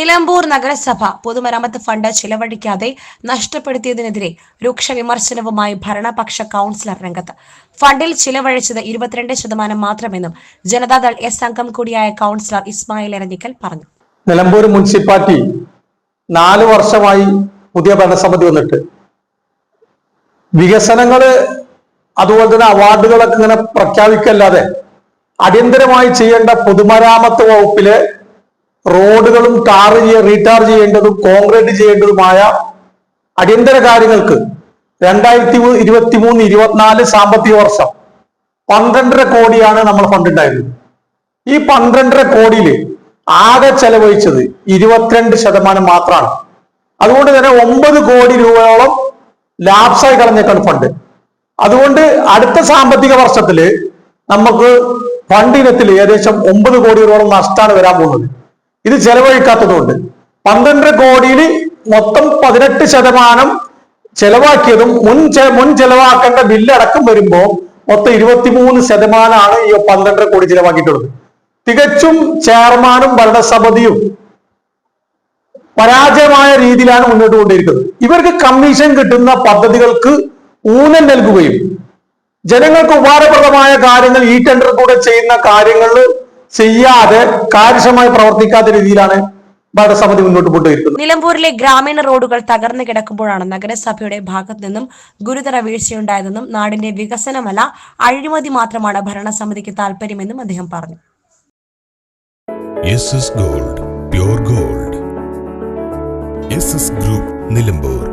നിലമ്പൂർ നഗരസഭ പൊതുമരാമത്ത് ഫണ്ട് ചിലവഴിക്കാതെ നഷ്ടപ്പെടുത്തിയതിനെതിരെ രൂക്ഷ വിമർശനവുമായി ഭരണപക്ഷ കൌൺസിലർ രംഗത്ത്. ഫണ്ടിൽ ചിലവഴിച്ചത് 22% മാത്രമെന്നും ജനതാദൾ എസ് അംഗം കൂടിയായ കൌൺസിലർ ഇസ്മായിൽ എരഞ്ഞിക്കൽ പറഞ്ഞു. നിലമ്പൂർ മുനിസിപ്പാലിറ്റി 4 വർഷമായി പുതിയ ഭരണസമിതി വന്നിട്ട് വികസനങ്ങള് അതുപോലെ തന്നെ അവാർഡുകളൊക്കെ ഇങ്ങനെ പ്രഖ്യാപിക്കല്ലാതെ അടിയന്തരമായി ചെയ്യേണ്ട പൊതുമരാമത്ത് വകുപ്പിലെ റോഡുകളും റീടാർ ചെയ്യേണ്ടതും കോൺക്രീറ്റ് ചെയ്യേണ്ടതുമായ അടിയന്തര കാര്യങ്ങൾക്ക് 2023-24 സാമ്പത്തിക വർഷം 12.5 കോടിയാണ് നമ്മൾ ഫണ്ട് ഉണ്ടായിരുന്നത്. ഈ 12.5 കോടിയിൽ ആകെ ചെലവഴിച്ചത് 22% മാത്രമാണ്. അതുകൊണ്ട് തന്നെ 9 കോടി രൂപയോളം ലാപ്സായി കളഞ്ഞേക്കാണ് ഫണ്ട്. അതുകൊണ്ട് അടുത്ത സാമ്പത്തിക വർഷത്തില് നമുക്ക് ഫണ്ട് ഇനത്തിൽ ഏകദേശം 9 കോടിയോളം നഷ്ടമാണ് വരാൻ പോകുന്നത്. ഇത് ചെലവഴിക്കാത്തതുകൊണ്ട് 12 കോടിയിൽ മൊത്തം 18% ചെലവാക്കിയതും മുൻ ചെലവാക്കേണ്ട ബില്ലടക്കം വരുമ്പോൾ മൊത്തം 23% ഈ 12 കോടി ചെലവാക്കിയിട്ടുള്ളത്. തികച്ചും ചെയർമാനും ഭരണസമിതിയും പരാജയമായ രീതിയിലാണ് മുന്നോട്ട് കൊണ്ടിരിക്കുന്നത്. ഇവർക്ക് കമ്മീഷൻ കിട്ടുന്ന പദ്ധതികൾക്ക് ഊന്നൽ നൽകുകയും ജനങ്ങൾക്ക് ഉപകാരപ്രദമായ കാര്യങ്ങൾ ഈ ടെൻഡർ കൂടെ ചെയ്യുന്ന കാര്യങ്ങൾ ചെയ്യാതെ കാര്യക്ഷമമായി പ്രവർത്തിക്കാത്ത രീതിയിലാണ് ഭരണസമിതി മുന്നോട്ട് കൊണ്ടുവരുന്നത്. നിലമ്പൂരിലെ ഗ്രാമീണ റോഡുകൾ തകർന്നു കിടക്കുമ്പോഴാണ് നഗരസഭയുടെ ഭാഗത്തു നിന്നും ഗുരുതര വീഴ്ചയുണ്ടായതെന്നും നാടിന്റെ വികസനമല്ല അഴിമതി മാത്രമാണ് ഭരണസമിതിക്ക് താല്പര്യമെന്നും അദ്ദേഹം പറഞ്ഞു. Gold pure gold group Nilambur.